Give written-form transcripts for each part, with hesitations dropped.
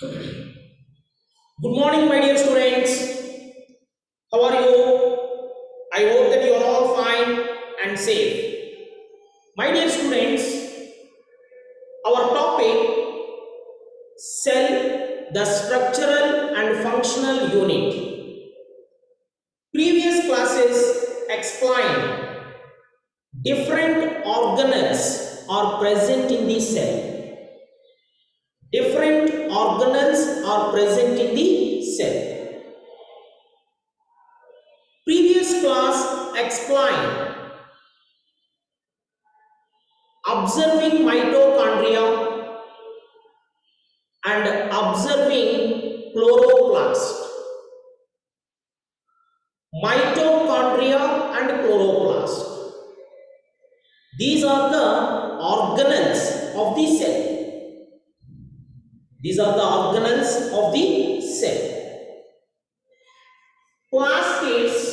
Good morning, my dear students. How are you? I hope that you are all fine and safe. My dear students, our topic cell, the structural and functional unit. Previous classes explained different organelles are present in the cell. Different organelles are present in the cell. Previous class explained observing mitochondria and observing chloroplast. Mitochondria and chloroplast. These are the organelles of the cell. These are the organelles of the cell. Plastids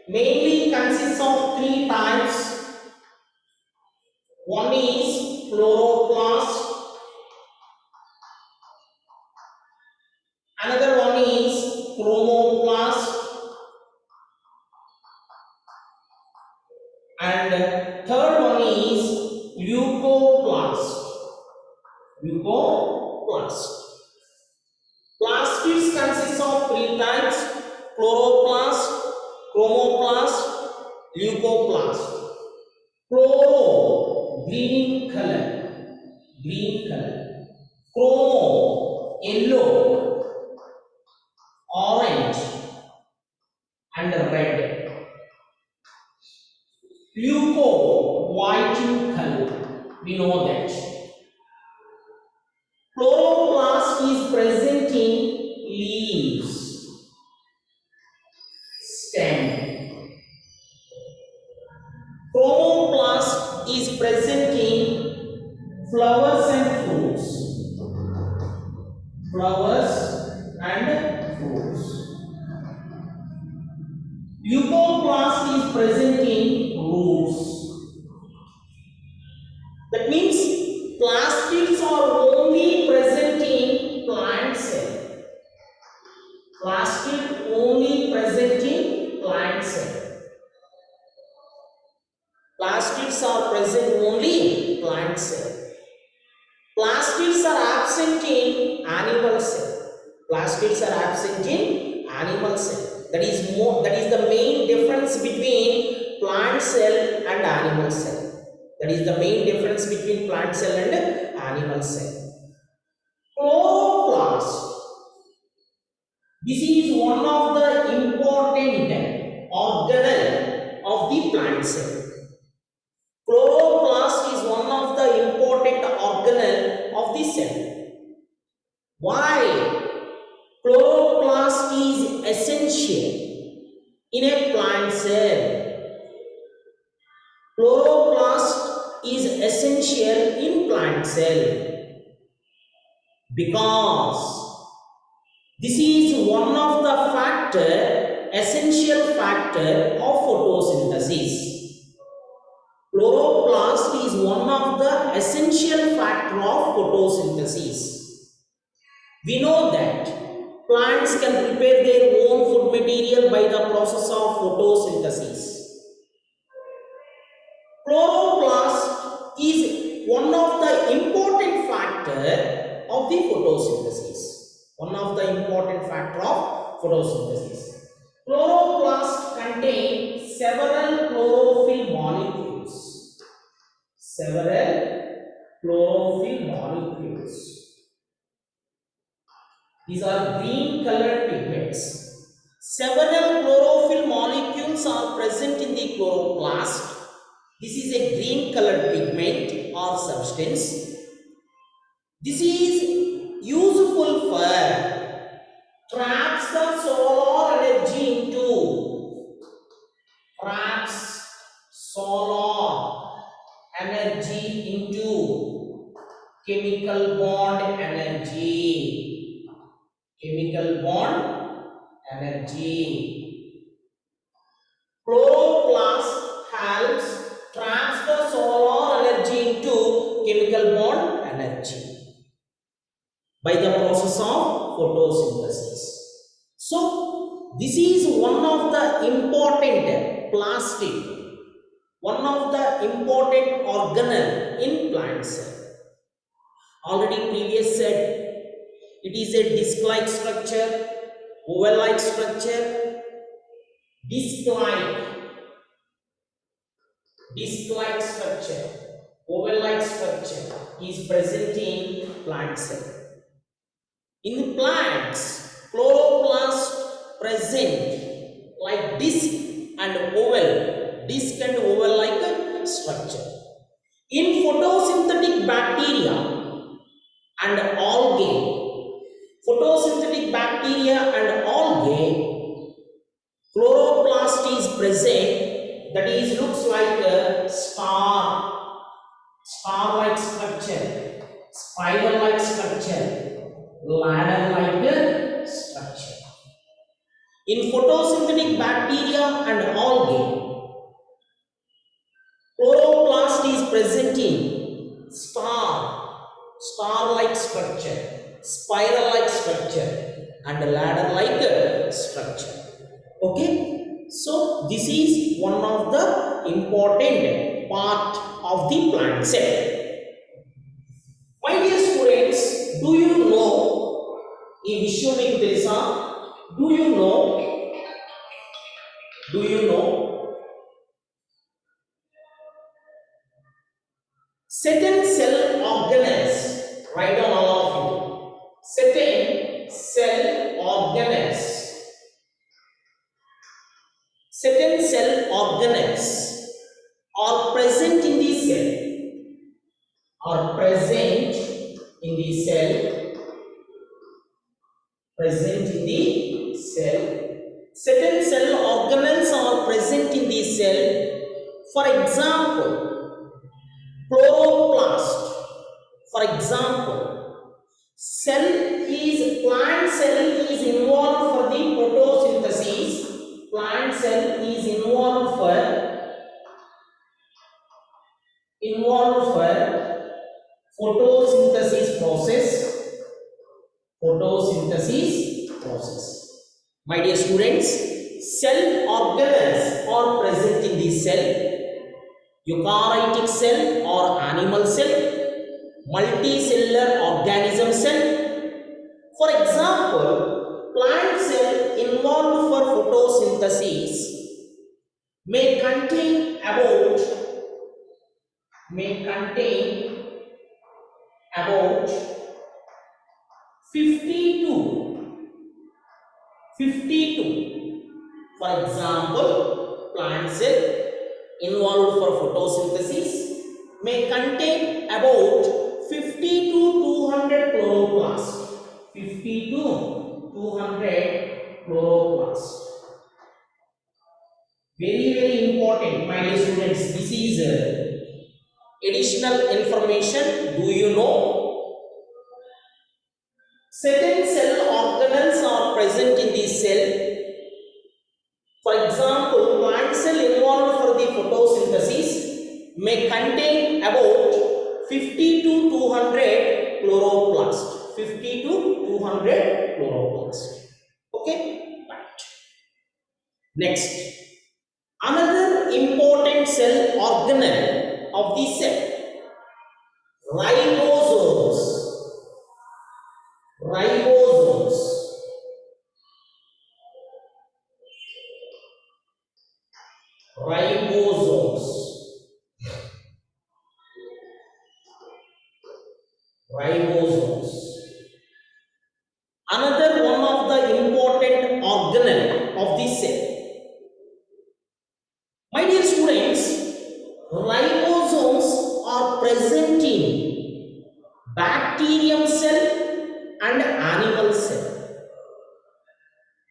mainly consists of three types. One is chloroplast, another one is chromoplast, and third one is leucoplast. Leucoplast. Plastids consists of three types: chloroplast, chromoplast, leucoplast. Chloro, green color, Chromo, yellow, orange, and red. Leuco, white in color. We know that. Chloroplast is present in leaves, stem. Chromoplast is present in flowers and fruits. Flowers and fruits. Leucoplast is present in roots. That means plastids are only present in plant cell. Plastid only present in plant cell. Plastids are present only in plant cell. Plastids are absent in animal cell. Plastids are absent in animal cell. That is the main difference between plant cell and animal cell. That is the main difference between plant cell and animal cell. Chloroplast. This is one of the important organelle of the plant cell. Chloroplast is one of the important organelle of the cell. Why? Chloroplast is essential in a plant cell. Chloroplast is essential in plant cell because this is one of the essential factor of photosynthesis. Chloroplast is one of the essential factor of photosynthesis. We know that plants can prepare their own food material by the process of photosynthesis. Chloroplast is one of the important factor of the photosynthesis. One of the important factor of photosynthesis. Chloroplast contain several chlorophyll molecules. Several chlorophyll molecules. These are green colored pigments. Several chlorophyll molecules are present in the chloroplast. This is a green colored pigment or substance. This is useful for traps the solar energy into chemical bond energy. Chemical bond energy. Chloroplast helps traps the solar energy into chemical bond energy by the process of photosynthesis. So, this is one of the important plastic, one of the important organelle in plant cell. Already previous said, it is a disc-like structure, oval-like structure, disc-like structure, oval-like structure is present in plant cell. In plants, chloroplast present like disc and oval like structure. In photosynthetic bacteria and algae, chloroplast is present, that is looks like a star-like structure, spiral-like structure, ladder-like structure. In photosynthetic bacteria and algae, chloroplast is present in star-like structure, spiral-like structure, and ladder-like structure. Okay, so this is one of the important part of the plant cell. My dear students, do you know ఈ విషయం మీకు తెలుసా? Do you know certain cell organelles? Write down all of you. Certain cell organelles. Certain cell organelles are present in the cell. Certain cell organelles are present in the cell. For example, chloroplast. For example, plant cell is involved for the photosynthesis. Plant cell is involved for photosynthesis process. My dear students, cell organelles are present in the cell. Eukaryotic cell or animal cell, multicellular organism cell. For example, plant cell involved for photosynthesis may contain about 52. For example, plant cell involved for photosynthesis may contain about 50 to 200 chloroplasts. 50 to 200 chloroplasts. Very important, my dear students. This is additional information. Do you know? Certain cell organelles are present in the cell. For example, plant cell involved for the photosynthesis may contain about 50 to 200 chloroplasts. 50 to 200 chloroplasts. Okay? Right. Next, another important cell organelle of the cell, ribosomes. Ribosomes. Another one of the important organelle of the cell. My dear students, ribosomes are present in bacterium cell and animal cell,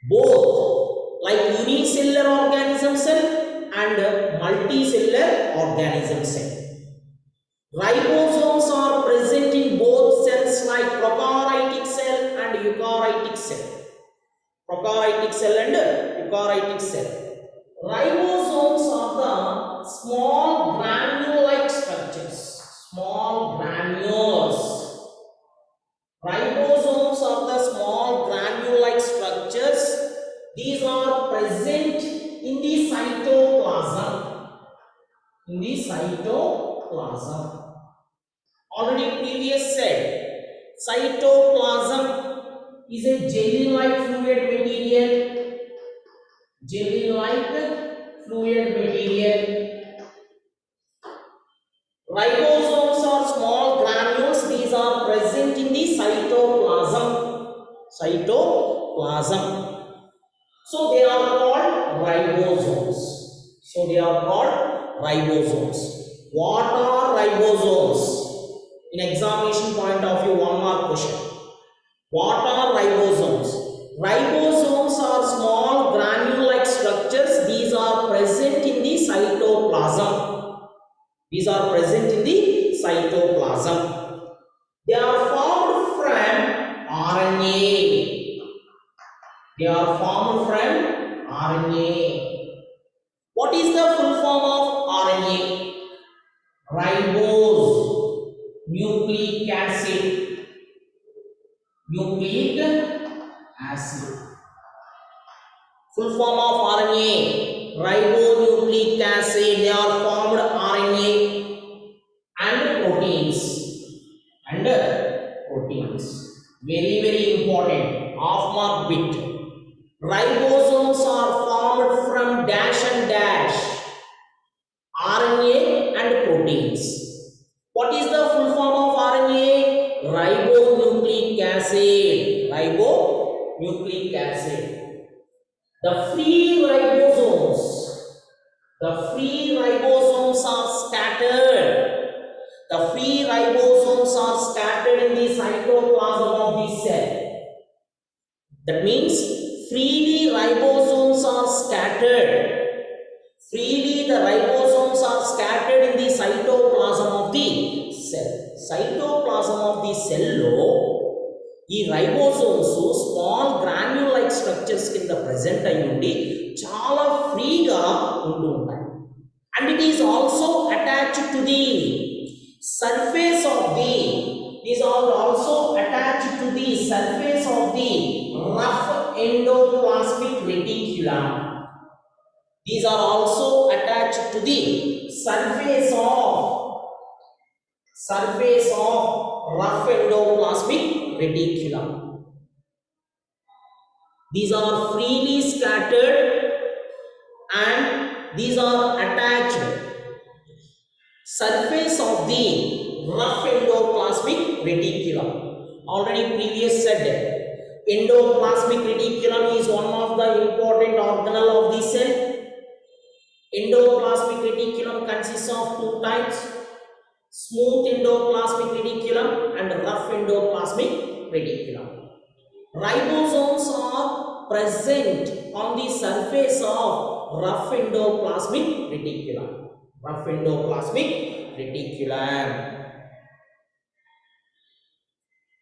both like unicellular organism cell and multicellular organism cell. Ribosomes are present in both cells like prokaryotic cell and eukaryotic cell. Ribosomes are the small in the cytoplasm. Already previous said, cytoplasm is a jelly-like fluid material. Jelly-like fluid material. Ribosomes are small granules. These are present in the cytoplasm. Cytoplasm. So they are called ribosomes. So they are called ribosomes. What are ribosomes? In examination point of view, one more question. What are ribosomes? Ribosomes are small granule-like structures. These are present in the cytoplasm. These are present in the cytoplasm. They are formed from RNA. They are formed from RNA. What is the full form of RNA? Ribose, nucleic acid. Nucleic acid. Full form of RNA, ribonucleic acid. They are formed RNA and proteins. And proteins. Very, very important. Half mark bit. Ribosomes are formed from dash and dash, RNA and proteins. What is the full form of RNA? Ribonucleic acid. Ribonucleic acid. The free ribosomes are scattered. The free ribosomes are scattered in the cytoplasm of the cell. That means freely ribosomes are scattered. Freely the ribosomes are scattered in the cytoplasm of the cell. Cytoplasm of the cell lo ఈ ribosomes small granule like structures కింద present అయి ఉండి చాలా ఫ్రీగా ఉంటూ ఉంటాయి. And it is also attached to the surface of the, these are also attached to the surface of the rough endoplasmic reticulum. These are also attached to the surface of rough endoplasmic reticulum. These are freely scattered and these are attached surface of the rough endoplasmic reticulum. Already previous said, endoplasmic reticulum is one of the important organelle of the cell. Endoplasmic reticulum consists of two types: smooth endoplasmic reticulum and rough endoplasmic reticulum. Ribosomes are present on the surface of rough endoplasmic reticulum. Rough endoplasmic reticulum.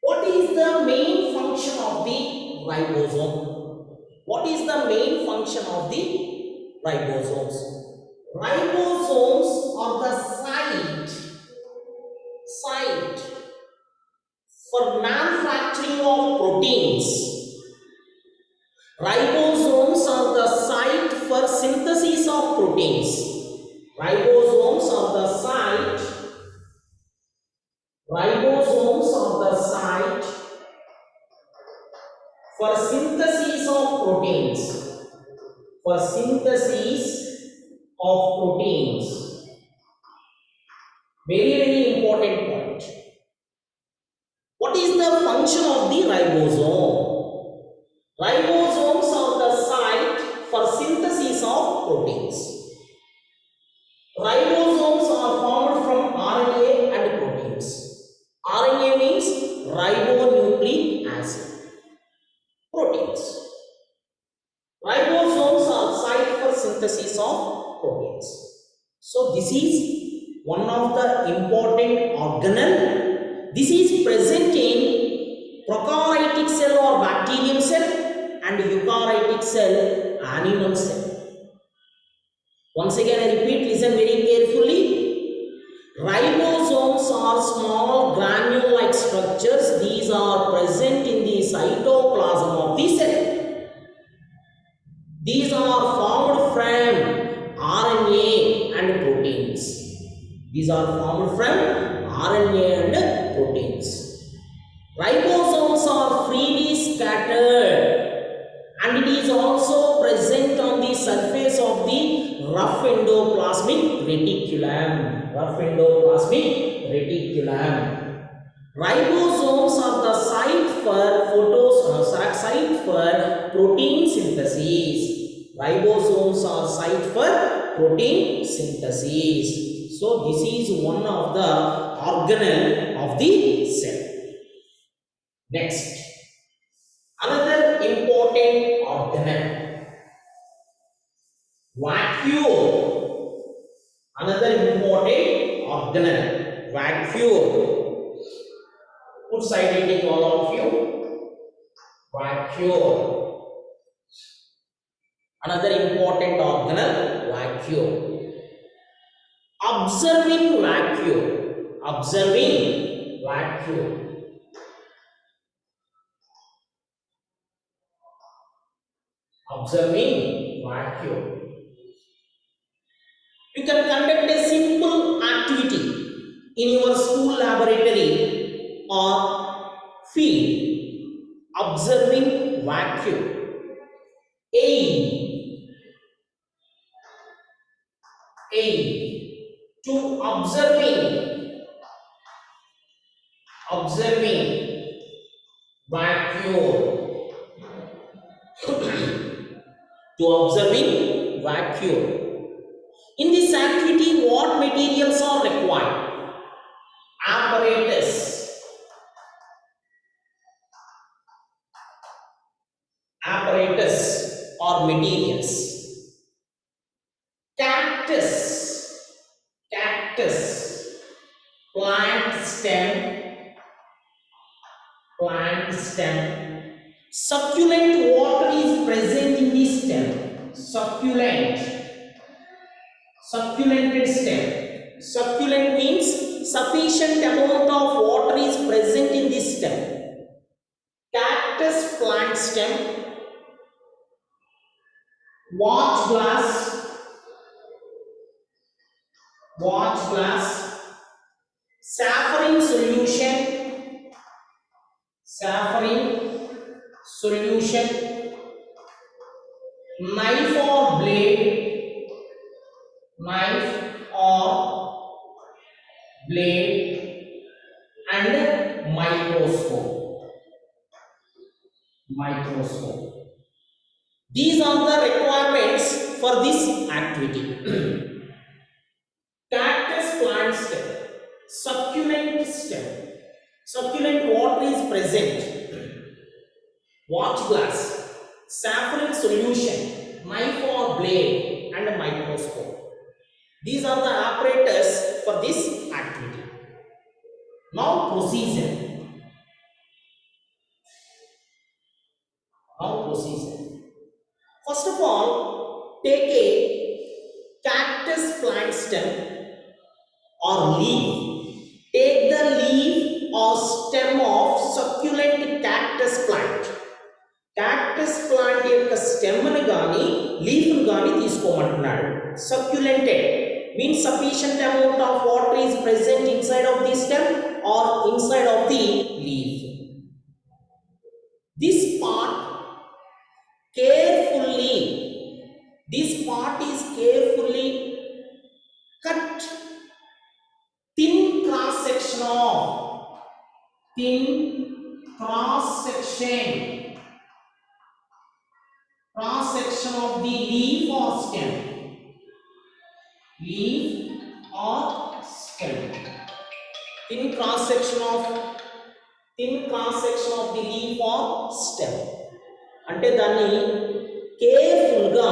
What is the main function of the ribosome? What is the main function of the ribosomes? Ribosomes are the site for manufacturing of proteins. Ribosomes are the site for synthesis of proteins. Ribosomes are the site for synthesis of proteins. For synthesis of proteins. Very, very important point. What is the function of the ribosome? Ribosomes are the site for synthesis of proteins. Ribosomes are formed from RNA and proteins. RNA means ribonucleic acid. Proteins. Ribosomes are site for synthesis of proteins. So this is one of the important organelle. This is present in prokaryotic cell or bacterium cell and eukaryotic cell, animal cell. Once again I repeat, listen very carefully. Ribosomes are small granule-like structures. These are present in the cytoplasm of the cell. These are formed from RNA and proteins. These are formed from RNA and proteins. Ribosomes are freely scattered and it is also present on the surface of the rough endoplasmic reticulum. Rough endoplasmic reticulum. Ribosomes are the site for protein synthesis. Ribosomes are site for protein synthesis. So this is one of the organelle of the cell. Next, another important organelle, vacuole. Another important organelle, vacuole. Put side heading all of you. Vacuole. Another important organelle, vacuole. Observing vacuole. Observing vacuole. Observing vacuole. You can conduct a simple activity in your school laboratory or field. Observing vacuole. Aim to observing vacuole. To observing vacuole. In this activity, what materials are required? Apparatus or materials. Cactus, plant stem. Succulent water is present in the stem. Succulent stem. Succulent means sufficient amount of water is present in the stem. Cactus plant stem. Watch glass. Saffron solution. Knife or blade, and microscope. These are the requirements for this activity. Cactus plant stem, succulent water is present. Watch glass, saffron solution, knife or blade, and a microscope. These are the apparatus for this activity. Now procedure. First of all, take a cactus plant stem or leaf. Take the leaf or stem of succulent cactus plant. Cactus plant యొక్క stem ని గాని leaf ని గాని తీసుకోమంటున్నాడు. Succulent means sufficient amount of water is present inside of the stem or inside of the leaf. This part is carefully cut. Thin cross section of the leaf or stem. Thin cross section of the leaf or stem. అంటే దాన్ని careful గా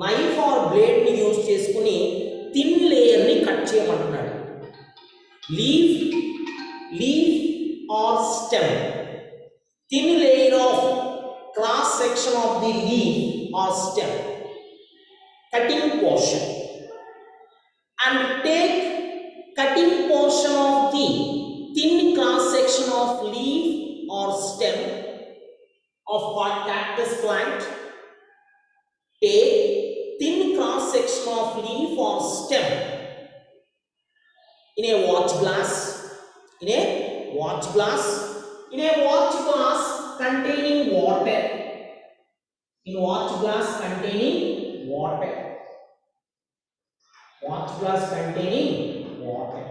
knife or blade ని use చేసుకుని thin layer ని cut చేయమంటున్నాడు. Leaf or stem, thin layer of cross section of the leaf or stem, cutting portion, and take cutting portion of the thin cross section of leaf or stem of cactus plant. Take thin cross section of leaf or stem in a watch glass, in a watch glass, in a watch glass containing water, in watch glass containing water, watch glass containing water,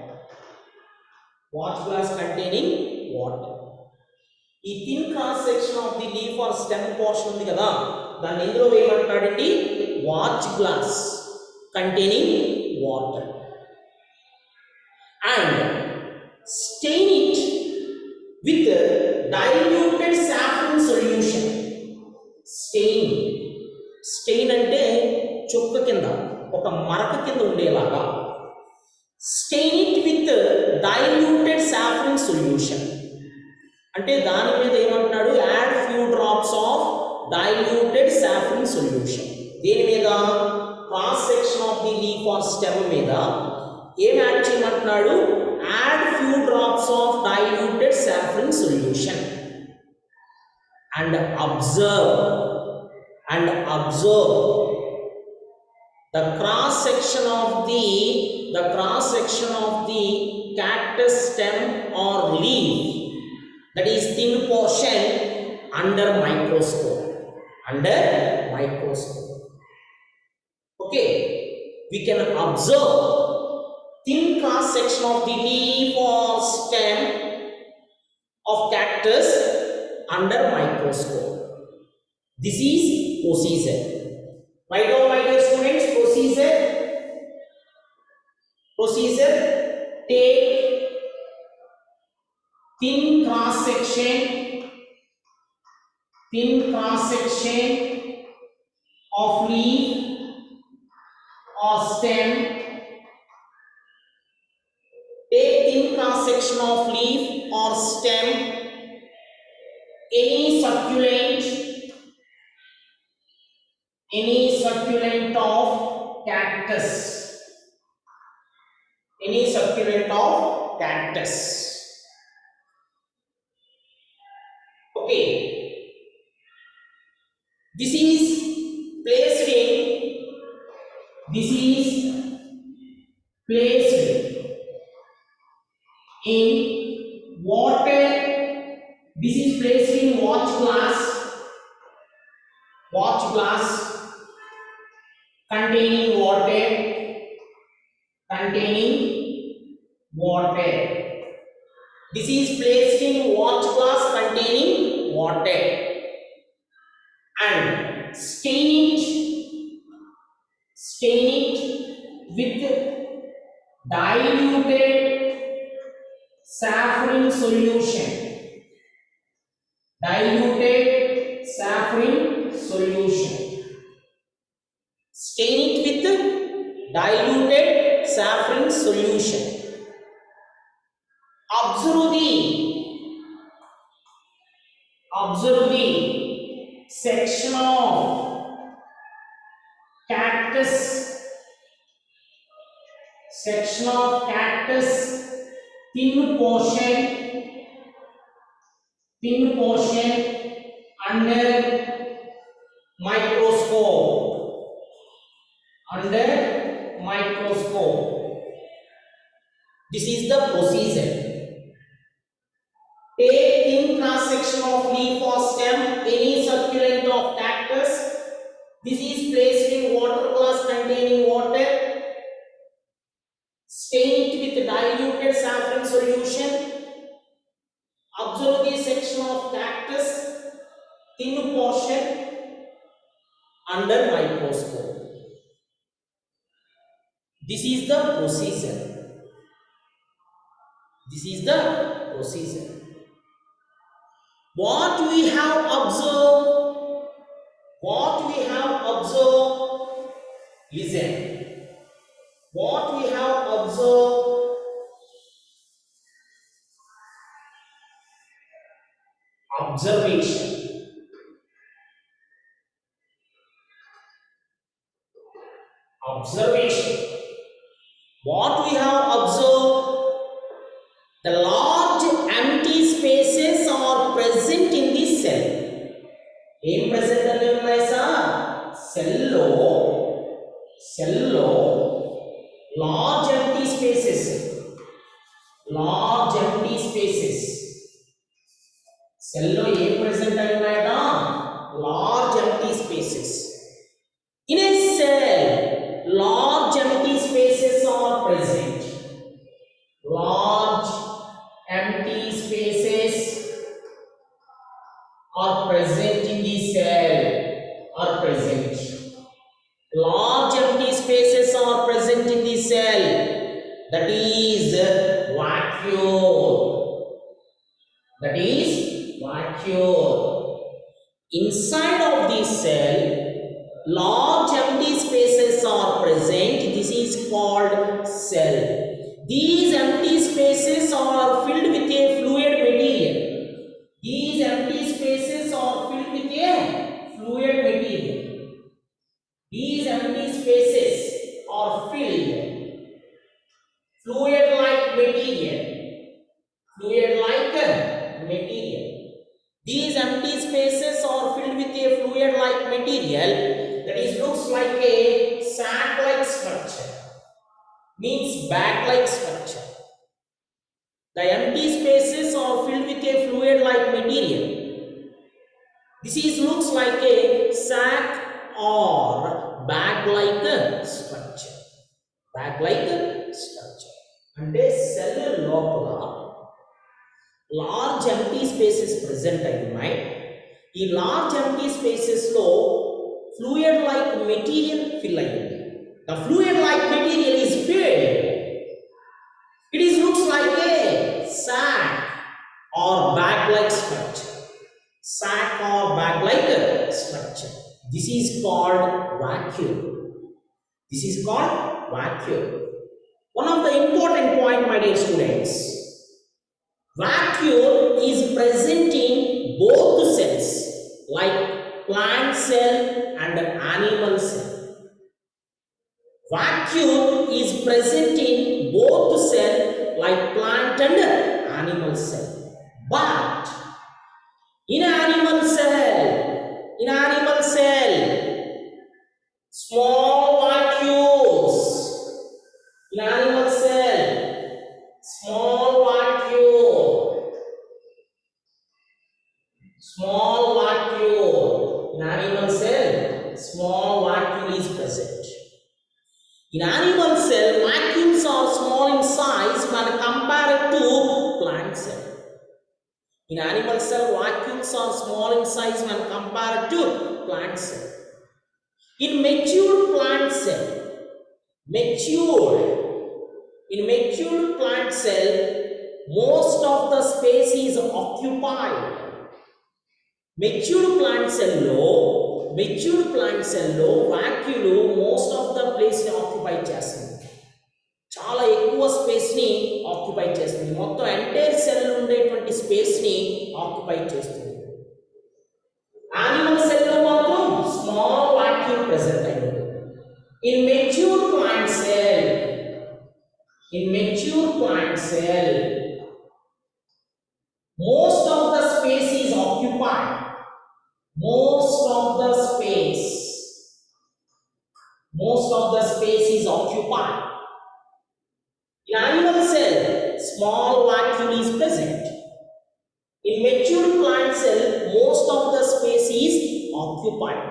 watch glass containing water. ఈ thin cross section of the leaf or stem portion ఉంది కదా, దాన్ని ఎందులో వేయమంటాడండి? Watch glass containing water. And stain it with diluted saffron solution. Stain, stain అంటే చుక్క కింద, ఒక మరక కింద ఉండేలాగా. Stain it with diluted saffron solution అంటే దాని మీద ఏమంటున్నాడు? Add few drops of diluted saffron solution. దీని మీద cross section of the leaf or stem మీద ఏం యాడ్ చేయమంటున్నాడు? Add few drops of diluted saffron solution and observe the cross section of the cactus stem or leaf, that is thin portion, under microscope. Okay, we can observe thin cross section of the leaf or stem of cactus under microscope. This is procedure. Write down, my dear students, procedure. Take thin cross section of leaf or stem. Take thin cross section of leaf or stem, any succulent of cactus, Okay, this is placed in water. This is placed in watch glass containing water. This is placed in watch glass containing water and stain it with diluted saffron solution. Stain it with diluted saffron solution. Observe the section of cactus thin portion under microscope. This is the procedure. Take thin cross section of leaf or stem, any succulent of cactus. This is placed in water glass containing water. Stain it with diluted saffron solution. Observe the section of cactus thin portion under microscope. This is the procedure. What we have observed, listen. What we have observed, observation. What we have observed, the large empty spaces are present in the cell. Em present anni unnai sir? Cell lo large empty spaces. That is vacuole. That is vacuole. Inside of the cell, large empty spaces are present. This is called cell. These empty spaces are filled with a fluid material. These empty spaces are filled with a fluid material. These empty spaces are filled fluid-like material. Fluid-like material. These empty spaces are filled with a fluid-like material that is looks like a sac-like structure. Means bag-like structure. The empty spaces are filled with a fluid-like material. This is looks like a sac or bag-like structure. Bag-like structure. And a cell local large empty spaces present అయ్యున్నాయి. ఈ large empty spaces లో fluid like material fill అయ్యింది. The fluid like material is filled. It is looks like a sac or bag like structure. Sac or bag like structure. This is called vacuole. This is called vacuole. One of the important point, my dear students, vacuole is present in both cells like plant cell and animal cell. Vacuole is present in both cell like plant and animal cell. But in animal cell, small vacuoles. In animal cell, small vacuole. Small vacuole. In animal cell, small vacuole is present. In animal cell, vacuoles are small in size when compared to plant cell. In animal cell, vacuoles are small in size when compared to plant cell. In mature plant cell, in mature plant cell, most of the space is occupied. Mature plant cell లో vacuole most of the place ని occupy చేస్తుంది. చాలా ఎక్కువ space ని occupy చేస్తుంది. మొత్తం entire cell ఉండేటువంటి space ని ఆక్యుపై చేస్తుంది. యానిమల్ సెల్ లో మాత్రం స్మాల్ వాక్యూల్ ప్రెజెంట్ అయింది. In mature plant cell, most of the space is occupied. Most of the space is occupied. In animal cell, small vacuole is present. In mature plant cell, most of the space is occupied.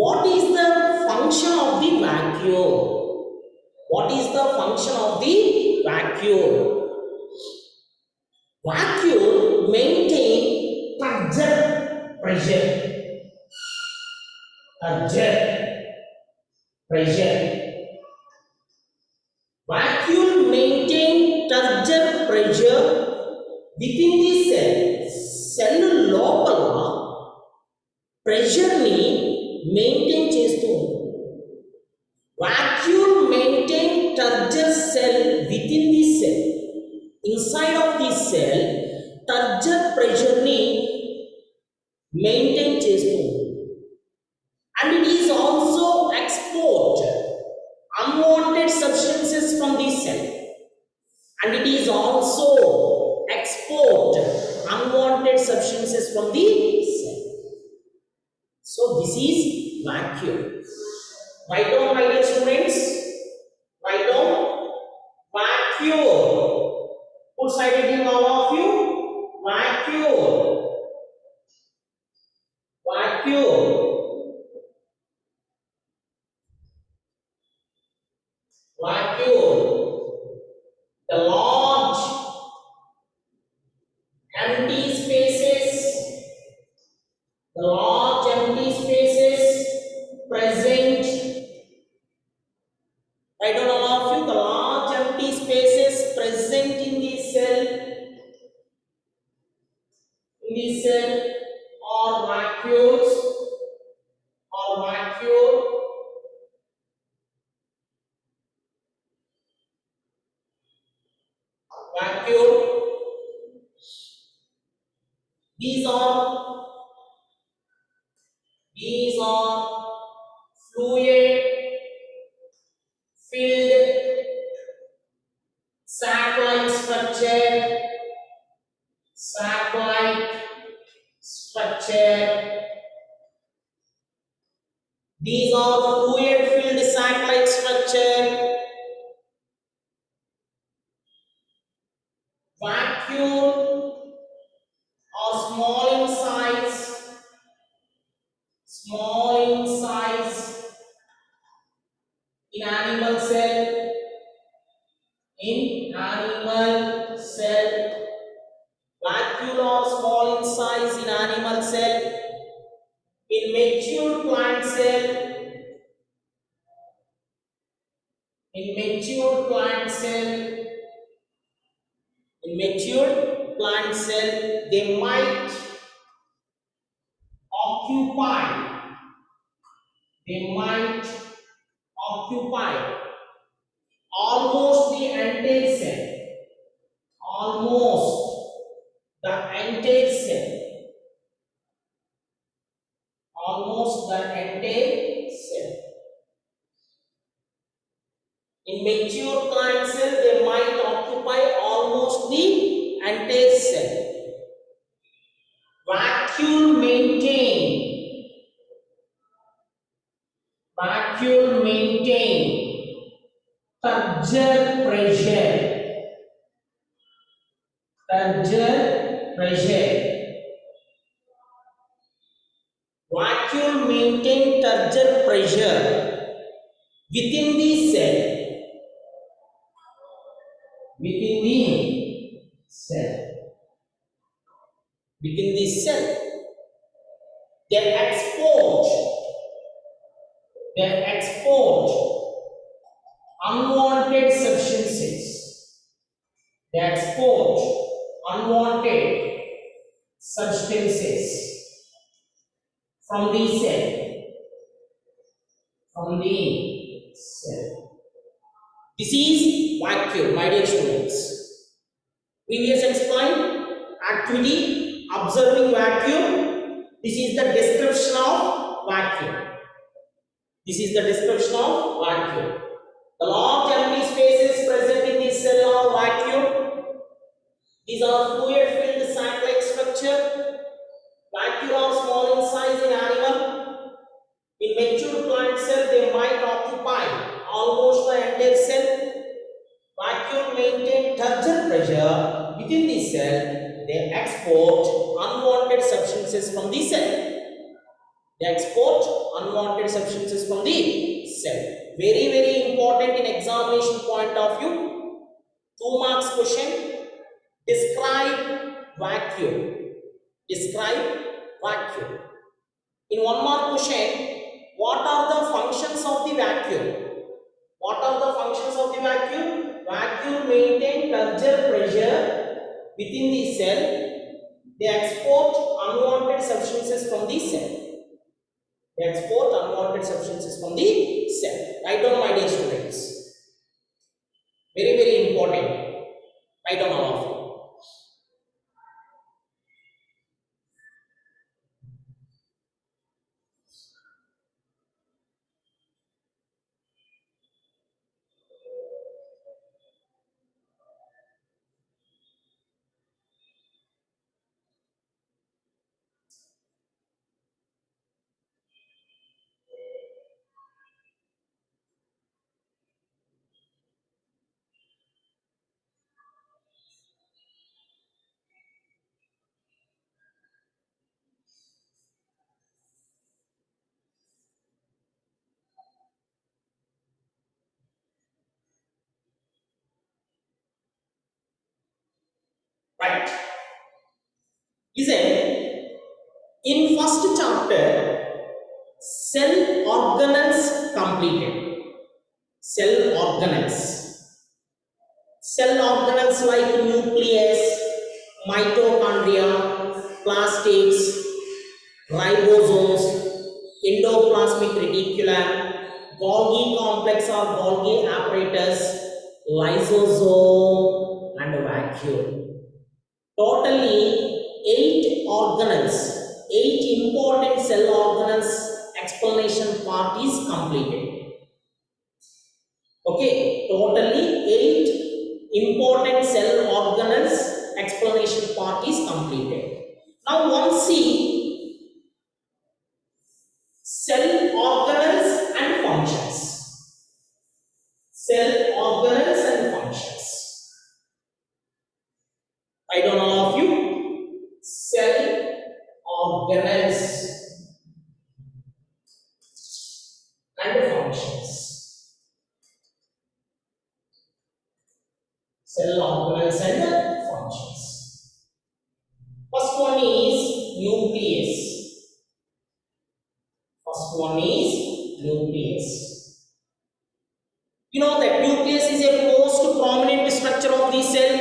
What is the function of the vacuole? What is the function of the vacuole? Vacuole maintain pressure. Vacuole maintain turgor pressure within the cell. Cell లోపల pressure ని maintain చేస్తూ vacuole maintain turgor cell within the cell. Inside of the cell, turgor pressure ni maintain చేస్తూ and it is also export unwanted substances from the cell. And it is also export unwanted substances from the cell. So this is vacuole. Write down, my dear students. Write down vacuole. Put side heading all of you. Vacuole. The large empty spaces present. Write down all of you. The large empty spaces present in the cell or vacuole. Vacuole. These are fluid filled sac-like structure. These are fluid filled sac-like structure. Vacuole are small in size in animal cell. Vacuole are small in size in animal cell. In mature plant cell, in mature plant cell, they might occupy, occupy almost the entire cell, almost the entire cell, almost the entire cell. In mature plant cell, they might occupy almost the entire cell. Vacuole maintain turgor pressure. Vacuole maintain turgor pressure within the cell. Within the cell. They export unwanted substances. They export unwanted substances from the cell. This is vacuole, my dear students. Previous explained activity observing vacuum. This is the description of vacuum. The large empty spaces present in the cell are vacuum. These are fluid filled sac-like structure. Vacuole are small in size in animal. In mature plant cell, they might occupy almost the entire cell. Vacuole maintain turgor pressure within the cell. They export unwanted substances from the cell. Very, very important in examination point of view. 2 marks question. Describe vacuum. In 1 mark question, what are the functions of the vacuum? Vacuum maintain turgor pressure within the cell. They export unwanted substances from the cell. Write down, my dear students. Very, very important. Write down all of you. Right. Listen, in first chapter, cell organelles completed. Cell organelles like nucleus, mitochondria, plastids, ribosomes, endoplasmic reticulum, Golgi complex or Golgi apparatus, lysosome and vacuole. Totally 8 organelles, 8 important cell organelles explanation part is completed. Okay, totally 8 important cell organelles explanation part is completed. Now one see cell organelles and functions. Cell organelles and functions. I don't know all of you. Cell organelles and functions. Cell organelles and functions. First one is nucleus. First one is nucleus. You know that nucleus is a most prominent structure of the cell.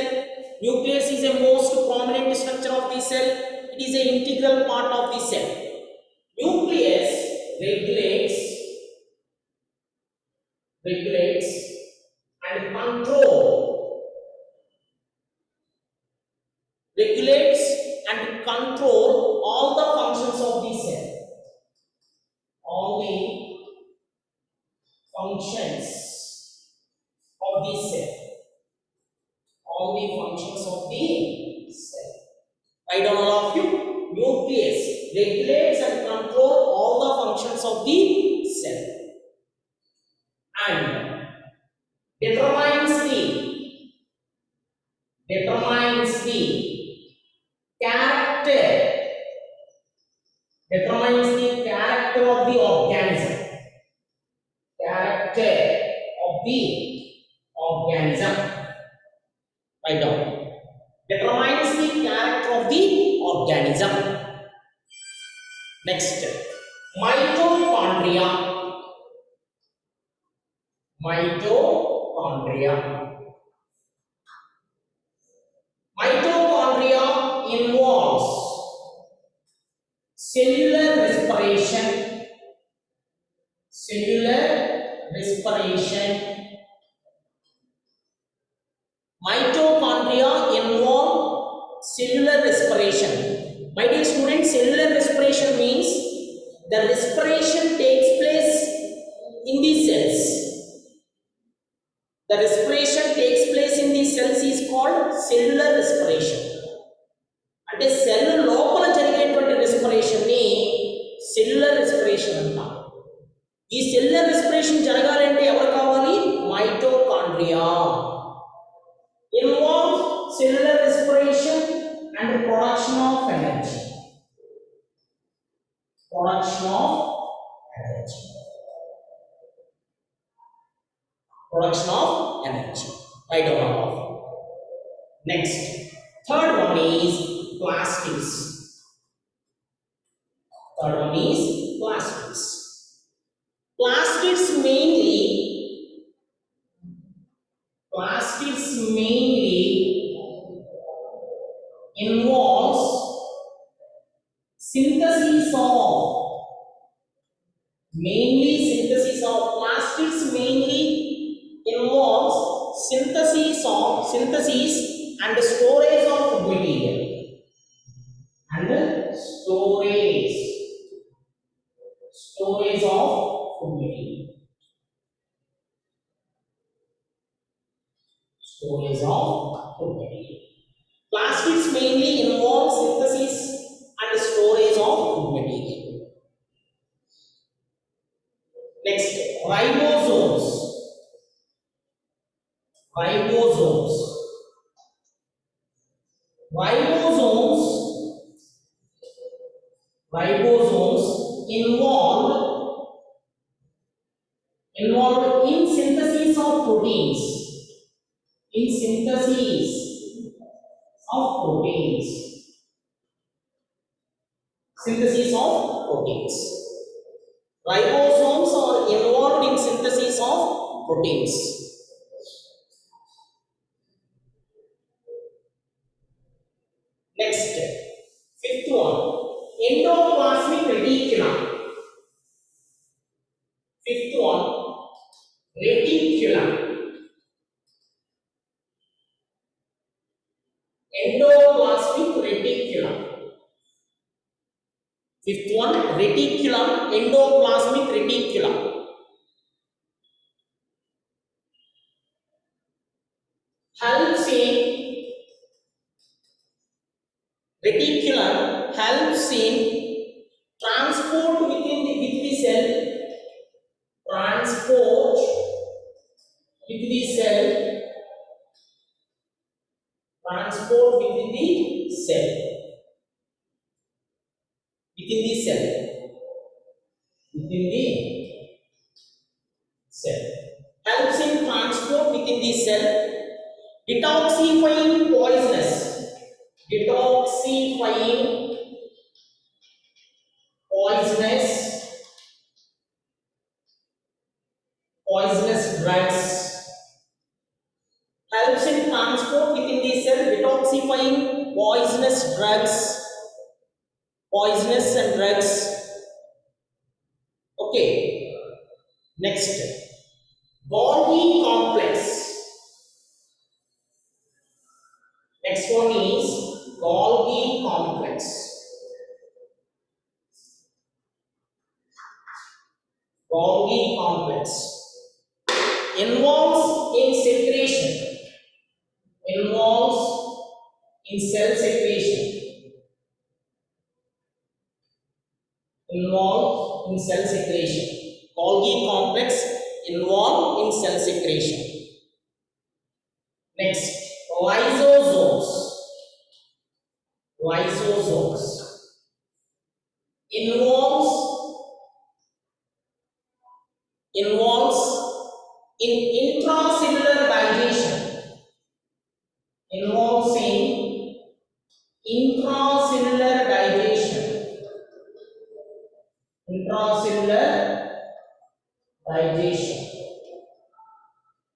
Nucleus is a most prominent structure of the cell. It is an integral part of the cell. Nucleus regulates and regulates and control all the functions of the cell. All the functions of the cell. All the functions of the cell. I don't know all of you. Nucleus regulates and control all the functions of the cell and determines the character of the organism. Character of the organism. Write down. Determines the character of the organism. Next, mitochondria. Mitochondria involves cellular respiration. Mitochondria involve cellular respiration. My dear students, cellular respiration means the respiration takes place in the cells. The respiration takes place in the cells is called cellular respiration. అంటే cell లోపల జరిగేటువంటి respiration ని cellular respiration అంటాం. ఈ cellular respiration జరగాలంటే ఎవరు కావాలి? Mitochondria. Involves cellular respiration and production of energy. Production of energy. I don't know. Next, third one is plastids. Plastids mainly involves synthesis of plastids mainly involves synthesis and storage of material Plastids mainly involve synthesis and storage of food material. Next, ribosomes. Ribosomes involved in synthesis of proteins. Ribosomes are involved in synthesis of proteins. Next, fifth one, endoplasmic reticulum. Fifth one, reticulum. Endoplasmic reticulum. Fifth one, reticulum, endoplasmic reticulum. Helps in reticulum helps in transport within the cell, transport with the cell, transport within the cell, within the cell, within the cell, helps in transport within the cell, detoxifying poisonous, detoxifying poisonous, poisonous drugs, helps in transport within the cell, detoxifying poisonous drugs, poisonous and drugs. Okay, next, Golgi complex. Next one is Golgi complex. Golgi complex involves in secretion, involves in cell secretion, involved in cell secretion. Golgi complex involved in cell secretion. Next, lysosomes. Lysosomes involves in intracellular digestion, involves in intracellular digestion, intracellular digestion,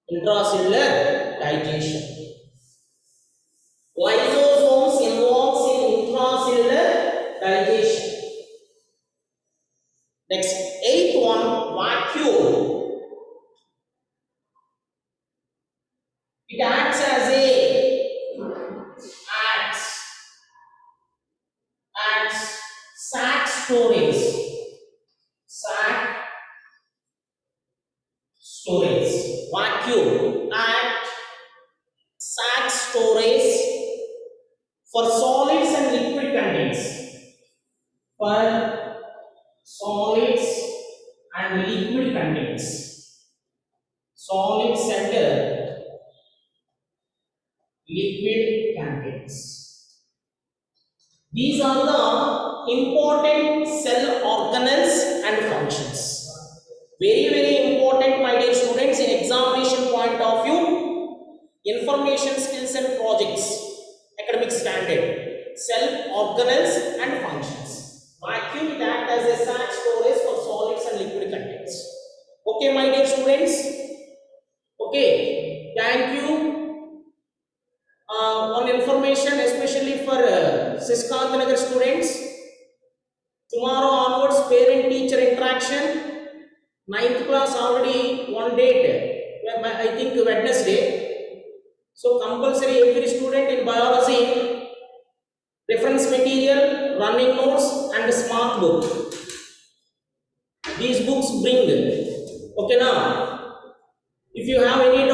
intracellular digestion. Lysosomes involves in intracellular digestion. Next, eighth one, vacuole. It acts as a acts sac storage, sac storage, vacuole, act sac storage for solids and liquid contents, for solids and liquid contents, solids and liquid contents. These are the important cell organelles and functions. Very, very important, my dear students, in examination point of view, information skills and projects, academic standard, cell organelles and functions. Vacuum that as a sac storage for solids and liquid contents. Okay, my dear students. Okay, thank you. On information, especially for Siskantanagar students. Tomorrow onwards, parent-teacher interaction. 9th class already one date. I think Wednesday. So compulsory every student in biology, reference material, running notes, and smart book. These books bring. Okay now. If you have any